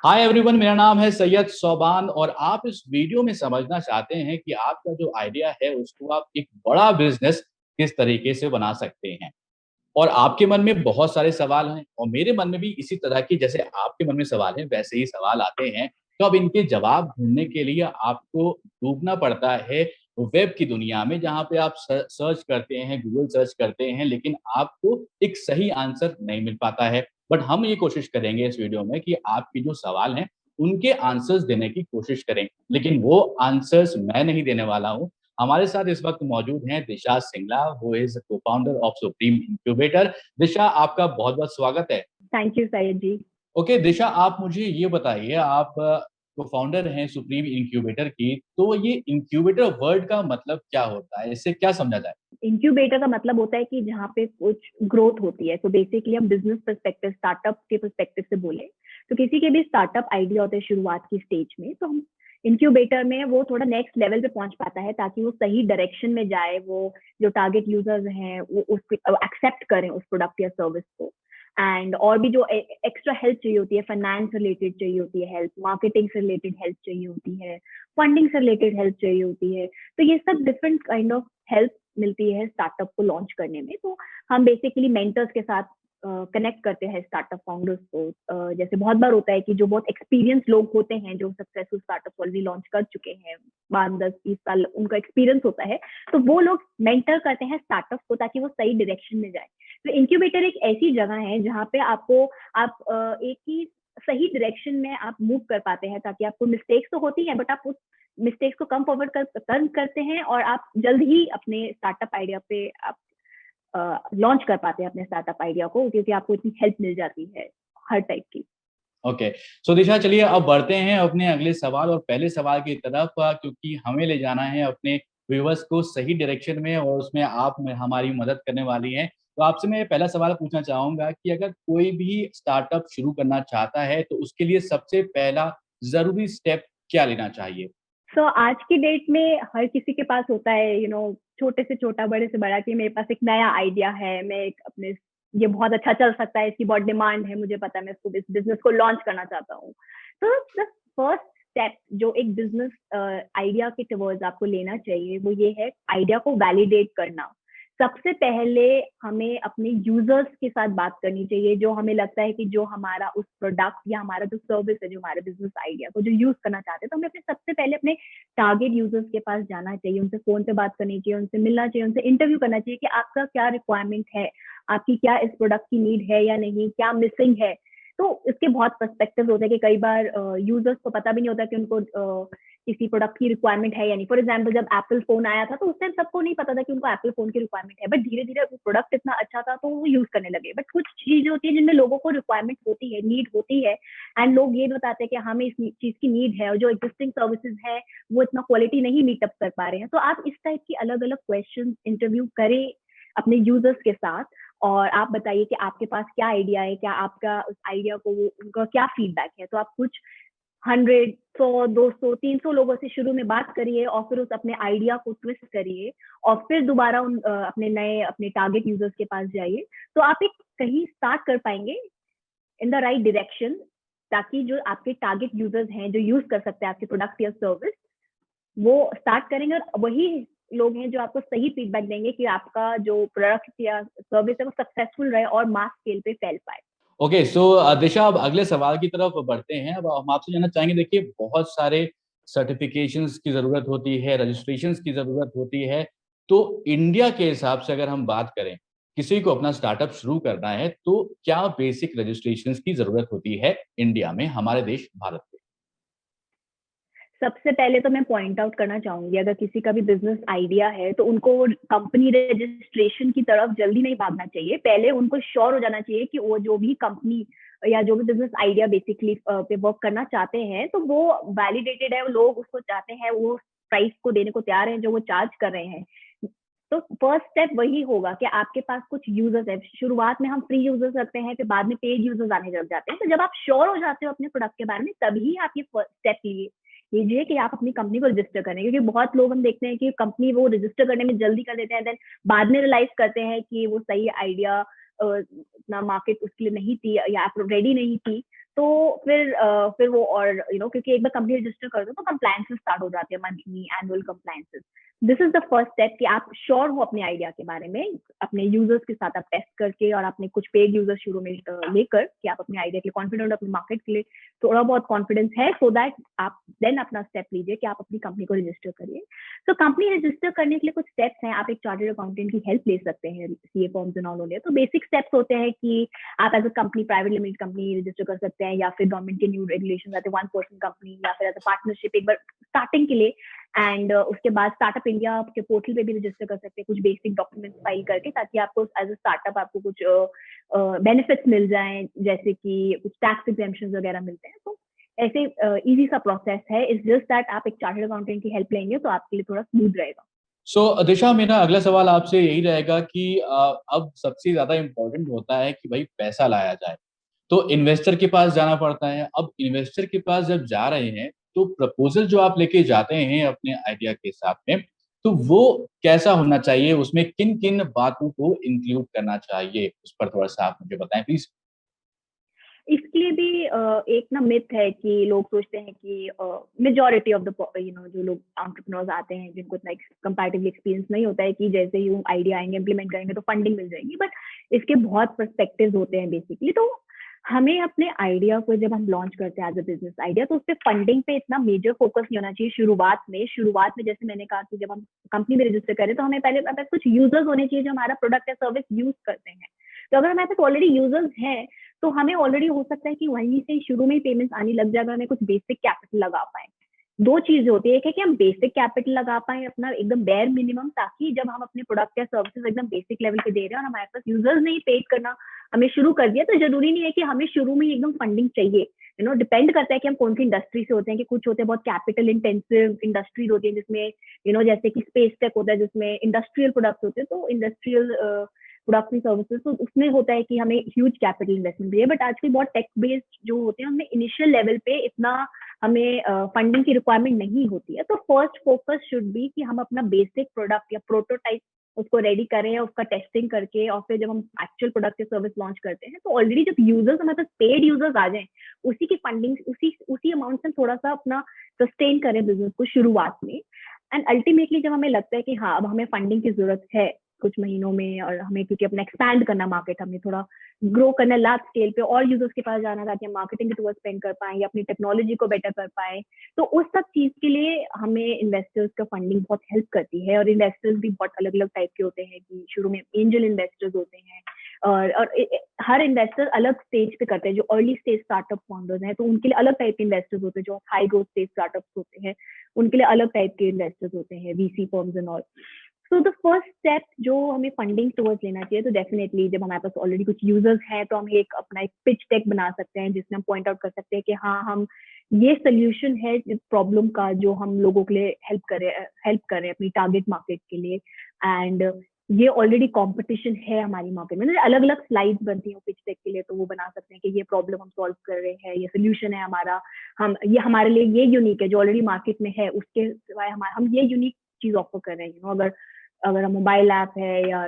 Hi everyone, मेरा नाम है सैयद सोबान और आप इस वीडियो में समझना चाहते हैं कि आपका जो आइडिया है उसको आप एक बड़ा बिजनेस किस तरीके से बना सकते हैं। और आपके मन में बहुत सारे सवाल हैं और मेरे मन में भी इसी तरह की जैसे आपके मन में सवाल हैं वैसे ही सवाल आते हैं। तो अब इनके जवाब ढूँढने के लिए आपको डूबना पड़ता है वेब की दुनिया में, जहाँ पे आप सर्च करते हैं, गूगल सर्च करते हैं, लेकिन आपको एक सही आंसर नहीं मिल पाता है। बट हम ये कोशिश करेंगे इस वीडियो में कि आपके जो सवाल हैं, उनके आंसर्स देने की कोशिश करें। लेकिन वो आंसर्स मैं नहीं देने वाला हूँ। हमारे साथ इस वक़्त मौजूद हैं Disha Singla, who is co-founder of Supreme Incubator. Disha, आपका बहुत-बहुत स्वागत है। Thank you Syed ji. Okay Disha, आप मुझे ये बताइए, आप को-फाउंडर हैं सुप्रीम इंक्यूबेटर की, तो ये इंक्यूबेटर वर्ड का मतलब क्या होता है? इससे क्या समझा जाए? इंक्यूबेटर का मतलब होता है कि जहाँ पे कुछ ग्रोथ होती है। तो बेसिकली हम बिजनेस पर्सपेक्टिव, स्टार्टअप के पर्सपेक्टिव से बोले तो किसी के भी स्टार्टअप आइडिया होते हैं शुरुआत की स्टेज में, तो हम इंक्यूबेटर में वो थोड़ा नेक्स्ट लेवल पे पहुंच पाता है ताकि वो सही डायरेक्शन में जाए, वो जो टारगेट यूजर्स हैं वो उसको एक्सेप्ट करें उस प्रोडक्ट या सर्विस को। एंड और भी जो एक्स्ट्रा हेल्प चाहिए होती है, फाइनेंस रिलेटेड चाहिए होती है हेल्प, मार्केटिंग से रिलेटेड हेल्प चाहिए होती है, फंडिंग से रिलेटेड हेल्प चाहिए होती है। तो ये सब डिफरेंट काइंड ऑफ हेल्प मिलती है स्टार्टअप को लॉन्च करने में। तो हम बेसिकली मेंटर्स के साथ कनेक्ट करते हैं स्टार्टअप फाउंडर्स को। जैसे बहुत बार होता है कि जो बहुत एक्सपीरियंस लोग होते हैं, जो सक्सेसफुल स्टार्टअप ऑलरेडी लॉन्च कर चुके हैं, 12 10 20 साल उनका एक्सपीरियंस होता है, तो वो लोग मेंटर करते हैं स्टार्टअप को ताकि वो सही डायरेक्शन में जाए। तो इंक्यूबेटर एक ऐसी जगह है जहाँ पे आप एक ही सही डायरेक्शन में आप मूव कर पाते हैं, ताकि आपको मिस्टेक्स तो होती है बट आप उस मिस्टेक्स को कम फॉरवर्ड करते हैं और आप जल्द ही अपने स्टार्टअप आइडिया पे आप लॉन्च कर पाते हैं अपने स्टार्टअप आइडिया को, क्योंकि आपको इतनी हेल्प मिल जाती है हर टाइप की। ओके, सो दिशा, चलिए अब बढ़ते हैं अपने अगले सवाल और पहले सवाल की तरफ, क्योंकि हमें ले जाना है अपने व्यूअर्स को सही डायरेक्शन में और उसमें आप में हमारी मदद करने वाली हैं। तो आपसे मैं पहला सवाल पूछना चाहूँगा कि अगर कोई भी स्टार्टअप शुरू करना चाहता है, तो उसके लिए सबसे पहला ज़रूरी स्टेप क्या लेना चाहिए? सो आज की डेट में हर किसी के पास होता है, छोटे से छोटा, बड़े से बड़ा, कि मेरे पास एक नया आइडिया है, मैं एक अपने ये बहुत अच्छा चल सकता है, इसकी बहुत डिमांड है, मुझे पता है, मैं इसको इस बिजनेस को लॉन्च करना चाहता हूँ। तो द फर्स्ट स्टेप जो एक बिजनेस आइडिया के टुवर्ड्स आपको लेना चाहिए वो ये है आइडिया को वैलिडेट करना। सबसे पहले हमें अपने यूजर्स के साथ बात करनी चाहिए, जो हमें लगता है कि जो हमारा उस प्रोडक्ट या हमारा जो सर्विस है, जो हमारे बिजनेस आइडिया को जो यूज करना चाहते हैं, तो हमें अपने सबसे पहले अपने टारगेट यूजर्स के पास जाना चाहिए, उनसे फोन पे बात करनी चाहिए, उनसे मिलना चाहिए, उनसे इंटरव्यू करना चाहिए कि आपका क्या रिक्वायरमेंट है, आपकी क्या इस प्रोडक्ट की नीड है या नहीं, क्या मिसिंग है। तो इसके बहुत पर्सपेक्टिव होते हैं कि कई बार यूजर्स को पता भी नहीं होता कि उनको किसी प्रोडक्ट की रिक्वायरमेंट है या नहीं। फॉर एग्जाम्पल, जब एप्पल फोन आया था तो उस टाइम सबको नहीं पता था कि उनको एप्पल फोन की रिक्वायरमेंट है, बट धीरे धीरे वो प्रोडक्ट इतना अच्छा था तो वो यूज करने लगे। बट कुछ चीजें होती है जिनमें लोगों को रिक्वायरमेंट होती है, नीड होती है, एंड लोग ये बताते हैं कि हमें इस चीज की नीड है और जो एग्जिस्टिंग सर्विसेज है वो इतना क्वालिटी नहीं मीटअप कर पा रहे हैं। तो आप इस टाइप की अलग अलग क्वेश्चन इंटरव्यू करें अपने यूजर्स के साथ, और आप बताइए कि आपके पास क्या आइडिया है, क्या आपका उस आइडिया को उनका क्या फीडबैक है। तो आप कुछ 100 100 200 300 लोगों से शुरू में बात करिए और फिर उस अपने आइडिया को ट्विस्ट करिए और फिर दोबारा अपने टारगेट यूजर्स के पास जाइए। तो आप एक कहीं स्टार्ट कर पाएंगे इन द राइट डायरेक्शन, ताकि जो आपके टारगेट यूजर्स हैं जो यूज कर सकते हैं आपके प्रोडक्ट या सर्विस, वो स्टार्ट करेंगे और वही लोग हैं जो आपको सही फीडबैक देंगे कि आपका जो प्रोडक्ट या सर्विस है वो सक्सेसफुल रहे और मास स्केल पे फैल पाए। ओके, सो दिशा, अब अगले सवाल की तरफ बढ़ते हैं। अब हम आपसे जानना चाहेंगे, देखिए बहुत सारे सर्टिफ़िकेशंस की ज़रूरत होती है, रजिस्ट्रेशंस की ज़रूरत होती है। तो इंडिया के हिसाब से अगर हम बात करें, किसी को अपना स्टार्टअप शुरू करना है, तो क्या बेसिक रजिस्ट्रेशंस की ज़रूरत होती है इंडिया में, हमारे देश भारत में? सबसे पहले तो मैं पॉइंट आउट करना चाहूंगी, अगर किसी का भी बिजनेस आइडिया है तो उनको कंपनी रजिस्ट्रेशन की तरफ जल्दी नहीं भागना चाहिए। पहले उनको श्योर हो जाना चाहिए कि वो जो भी कंपनी या जो भी बिजनेस आइडिया बेसिकली पे वर्क करना चाहते हैं तो वो वैलिडेटेड है, वो लोग उसको चाहते हैं, वो प्राइस को देने को तैयार हैं जो वो चार्ज कर रहे हैं। तो फर्स्ट स्टेप वही होगा कि आपके पास कुछ यूजर्स है। शुरुआत में हम फ्री यूजर्स रखते हैं, फिर बाद में पेड यूजर्स आने लग जाते हैं। तो जब आप श्योर हो जाते हो अपने प्रोडक्ट के बारे में, तभी आप ये स्टेप लीजिए कि आप अपनी कंपनी को रजिस्टर करें, क्योंकि बहुत लोग हम देखते हैं कि कंपनी वो रजिस्टर करने में जल्दी कर देते हैं, देन बाद में रियलाइज करते हैं कि वो सही आइडिया, इतना मार्केट उसके लिए नहीं थी या आप रेडी नहीं थी। तो फिर वो और क्योंकि एक बार कंपनी रजिस्टर कर दो तो कंप्लायंसेस स्टार्ट हो जाते हैं, monthly annual compliances. This is the first step कि आप श्योर हो अपने आइडिया के बारे में, अपने यूजर्स के साथ आप टेस्ट करके और आपने कुछ पेड यूजर्स शुरू में लेकर कि आप अपने आइडिया के लिए कॉन्फिडेंट, अपने मार्केट के लिए थोड़ा बहुत कॉन्फिडेंस है, सो दैट आप देन अपना स्टेप लीजिए कि आप अपनी कंपनी को रजिस्टर करिए। तो कंपनी रजिस्टर करने के लिए कुछ स्टेप्स हैं। आप एक चार्टर्ड अकाउंटेंट की हेल्प ले सकते हैं, सीए फॉर्म्स एंड ऑल होने। तो बेसिक स्टेप्स होते हैं कि आप as a company, private limited company register कर सकते हैं, या फिर गवर्नमेंट के न्यू रेगुलेशन आते हैं 1% कंपनी, या फिर एज अ पार्टनरशिप एक बार स्टार्टिंग के लिए। एंड उसके बाद स्टार्टअप इंडिया के पोर्टल पे भी रजिस्टर कर सकते हैं कुछ बेसिक डॉक्यूमेंट्स फाइल करके, ताकि आपको एज अ स्टार्टअप आपको कुछ बेनिफिट्स मिल जाएं, जैसे कि कुछ टैक्स एग्जेम्पशन वगैरह मिलते हैं। तो ऐसे इजी सा प्रोसेस है। इट्स जस्ट दैट आप एक चार्टर्ड अकाउंटेंट की हेल्प लेंगे तो आपके लिए थोड़ा स्मूथ रहेगा। दिशा, मेरा अगला सवाल आपसे यही रहेगा कि अब सबसे ज़्यादा इम्पोर्टेंट होता है कि भाई पैसा लाया जाए। तो इन्वेस्टर के पास जाना पड़ता है। अब इन्वेस्टर के पास जब जा रहे हैं, तो प्रपोज़ल जो आप लेके जाते हैं अपने आइडिया के साथ में, तो वो कैसा होना चाहिए? उसमें किन-किन बातों को इंक्लूड करना चाहिए? उस पर थोड़ा-सा आप मुझे बताएँ प्लीज़। इसके लिए भी एक ना मिथ है कि लोग सोचते हैं कि मेजॉरिटी ऑफ द जो लोग एंटरप्रेन्योर्स आते हैं जिनको इतना कंपैरेटिवली एक्सपीरियंस नहीं होता है कि जैसे ही वो आइडिया आएंगे इम्प्लीमेंट करेंगे तो फंडिंग मिल जाएगी, बट इसके बहुत पर्सपेक्टिव्स होते हैं बेसिकली। तो हमें अपने आइडिया को जब हम लॉन्च करते हैं एज अ बिजनेस आइडिया, तो उस पर फंडिंग पे इतना मेजर फोकस नहीं होना चाहिए शुरुआत में जैसे मैंने कहा कि जब हम कंपनी में रजिस्टर करें तो हमें पहले हमारे पास कुछ यूजर्स होने चाहिए जो हमारा प्रोडक्ट या सर्विस यूज करते हैं। तो अगर हमारे पास ऑलरेडी यूजर्स हैं तो हमें ऑलरेडी हो सकता है कि वहीं से शुरू में ही पेमेंट्स आने लग जाएगा, हमें कुछ बेसिक कैपिटल लगा पाए। दो चीजें होती है, एक है कि हम बेसिक कैपिटल लगा पाए अपना एकदम बेयर मिनिमम, ताकि जब हम अपने प्रोडक्ट या सर्विसेज एकदम बेसिक लेवल पे दे रहे हैं और हमारे पास यूजर्स नहीं पेड करना हमें शुरू कर दिया, तो जरूरी नहीं है कि हमें शुरू में एकदम फंडिंग चाहिए। डिपेंड करता है कि हम कौन सी इंडस्ट्री से होते हैं, कि कुछ होते हैं बहुत कैपिटल इंटेंसिव इंडस्ट्रीज होती है जिसमें जैसे कि स्पेस टेक होता है जिसमें इंडस्ट्रियल प्रोडक्ट्स होते हैं, तो इंडस्ट्रियल प्रोडक्ट्स एंड सर्विसेज, तो उसमें होता है कि हमें ह्यूज कैपिटल इन्वेस्टमेंट भी है। बट आजकल बहुत टेक बेस्ड जो होते हैं उनमें इनिशियल लेवल पे इतना हमें फंडिंग की रिक्वायरमेंट नहीं होती है। तो फर्स्ट फोकस शुड बी कि हम अपना बेसिक प्रोडक्ट या प्रोटोटाइप उसको रेडी करें, उसका टेस्टिंग करके, और फिर जब हम एक्चुअल प्रोडक्ट या सर्विस लॉन्च करते हैं तो ऑलरेडी जब यूजर्स हमारे पास पेड यूजर्स आ जाएं, उसी की फंडिंग उसी अमाउंट से थोड़ा सा अपना सस्टेन करें बिजनेस को शुरुआत में। एंड अल्टीमेटली जब हमें लगता है कि हाँ अब हमें फंडिंग की जरूरत है कुछ महीनों में, और हमें क्योंकि अपना एक्सपैंड करना मार्केट, हमें थोड़ा ग्रो करना लार्ज स्केल पे और यूजर्स के पास जाना ताकि हम मार्केटिंग के टूवर्ड्स स्पेंड कर पाए या अपनी टेक्नोलॉजी को बेटर कर पाए, तो उस सब चीज के लिए हमें इन्वेस्टर्स का फंडिंग बहुत हेल्प करती है। और इन्वेस्टर्स भी बहुत अलग अलग टाइप के होते हैं, कि शुरू में एंजल इन्वेस्टर्स होते हैं, और हर इन्वेस्टर अलग स्टेज पे करते हैं। जो अर्ली स्टेज स्टार्टअप फाउंडर्स हैं तो उनके लिए अलग टाइप के इन्वेस्टर्स होते हैं, जो हाई ग्रोथ स्टेज स्टार्टअप्स होते हैं उनके लिए अलग टाइप के इन्वेस्टर्स होते हैं, VC firms and all. So the first step जो हमें फंडिंग टुवर्ड्स लेना चाहिए, तो डेफिनेटली जब हमारे पास ऑलरेडी कुछ यूजर्स हैं तो हम एक अपना एक पिच डेक बना सकते हैं जिसमें हम पॉइंट आउट कर सकते हैं कि हाँ हम ये सोल्यूशन है इस प्रॉब्लम का जो हम लोगों के लिए हेल्प करें अपनी टारगेट मार्केट के लिए। एंड ये ऑलरेडी कंपटीशन है हमारी मार्केट में, अलग अलग स्लाइड्स बनती हैं पिच डेक के लिए, तो वो बना सकते हैं कि ये प्रॉब्लम हम सॉल्व कर रहे हैं, ये सोल्यूशन है हमारा, हम ये हमारे लिए ये यूनिक है जो ऑलरेडी मार्केट में है, उसके सिवाय हम ये यूनिक चीज ऑफर कर रहे हैं। अगर अगर मोबाइल ऐप है या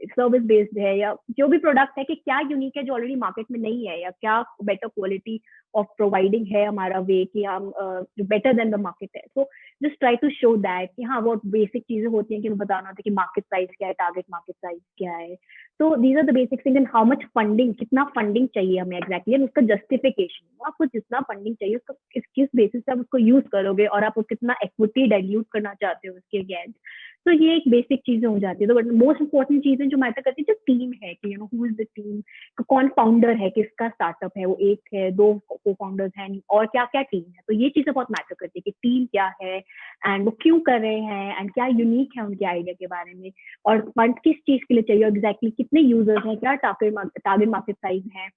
सर्विस बेस्ड है या जो भी प्रोडक्ट है, कि क्या यूनिक है जो ऑलरेडी मार्केट में नहीं है, या क्या बेटर क्वालिटी ऑफ प्रोवाइडिंग है हमारा वे कि हम जो बेटर देन द मार्केट है। So just try to show that कि हाँ वो बेसिक चीजें होती हैं कि बताना होता है कि मार्केट साइज क्या है, टारगेट मार्केट साइज क्या है। तो these are the basic thing. And how much funding, कितना फंडिंग चाहिए हमें एग्जैक्टली, एंड उसका जस्टिफिकेशन, आपको जितना फंडिंग चाहिए उसका किस बेसिस पे आप उसको यूज करोगे, और आप कितना इक्विटी डाइल्यूट करना चाहते हो उसके अगेंस्ट। तो ये एक बेसिक चीजें हो जाती है। तो मोस्ट इंपॉर्टेंट चीजें जो मैटर करती है जो टीम है, कि हु इज द टीम, कौन फाउंडर है, किसका स्टार्टअप है, वो एक है, दो को फाउंडर्स हैं, और क्या क्या टीम है। तो ये चीजें बहुत मैटर करती है कि टीम क्या है एंड वो क्यों कर रहे हैं एंड क्या यूनिक है उनके आइडिया के बारे में, और फंड किस चीज के लिए चाहिए एग्जैक्टली, कितने यूजर्स हैं, क्या टारगेट मार्केट साइज है,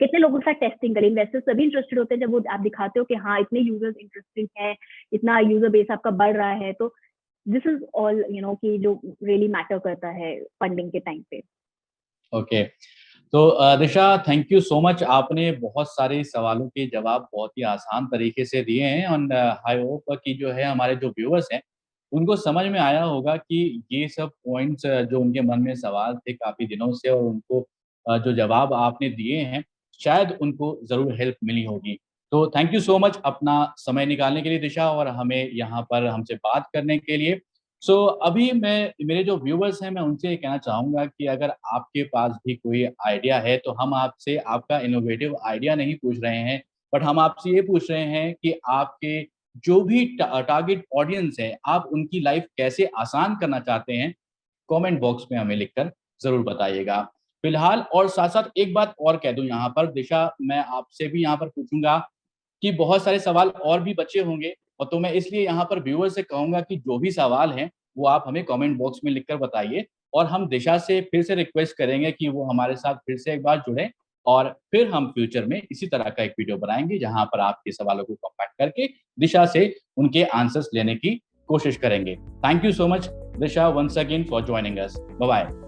कितने लोगों के साथ टेस्टिंग करें। इन्वेस्टर्स सभी इंटरेस्टेड होते हैं जब वो आप दिखाते हो कि हाँ इतने यूजर्स इंटरेस्टेड है, इतना यूजर बेस आपका बढ़ रहा है। तो दिस इज ऑल कि जो रियली मैटर करता है फंडिंग के टाइम पे। ओके। तो दिशा, थैंक यू सो मच। आपने बहुत सारे सवालों के जवाब बहुत ही आसान तरीके से दिए हैं, और आई होप कि जो है हमारे जो व्यूअर्स हैं उनको समझ में आया होगा कि ये सब पॉइंट्स जो उनके मन में सवाल थे काफ़ी दिनों से, और उनको जो जवाब आपने दिए हैं शायद उनको ज़रूर हेल्प मिली होगी। तो थैंक यू सो मच अपना समय निकालने के लिए दिशा और हमें यहाँ पर हमसे बात करने के लिए। अभी मैं मेरे जो व्यूअर्स हैं मैं उनसे ये कहना चाहूँगा कि अगर आपके पास भी कोई आइडिया है तो हम आपसे आपका इनोवेटिव आइडिया नहीं पूछ रहे हैं, बट हम आपसे ये पूछ रहे हैं कि आपके जो भी टारगेट ऑडियंस है, आप उनकी लाइफ कैसे आसान करना चाहते हैं, कमेंट बॉक्स में हमें लिखकर ज़रूर बताइएगा। फिलहाल और साथ-साथ एक बात और कह दूँ यहाँ पर दिशा, मैं आपसे भी यहाँ पर पूछूँगा कि बहुत सारे सवाल और भी बचे होंगे और तो मैं इसलिए यहाँ पर व्यूअर से कहूँगा कि जो भी सवाल हैं, वो आप हमें कमेंट बॉक्स में लिखकर बताइए और हम दिशा से फिर से रिक्वेस्ट करेंगे कि वो हमारे साथ फिर से एक बार जुड़ें और फिर हम फ्यूचर में इसी तरह का एक वीडियो बनाएँगे, जहाँ पर आपके सवालों को कॉम्पैक्ट करके दिशा से उनके आंसर्स लेने की कोशिश करेंगे। Thank you so much Disha once again for joining us. Bye bye.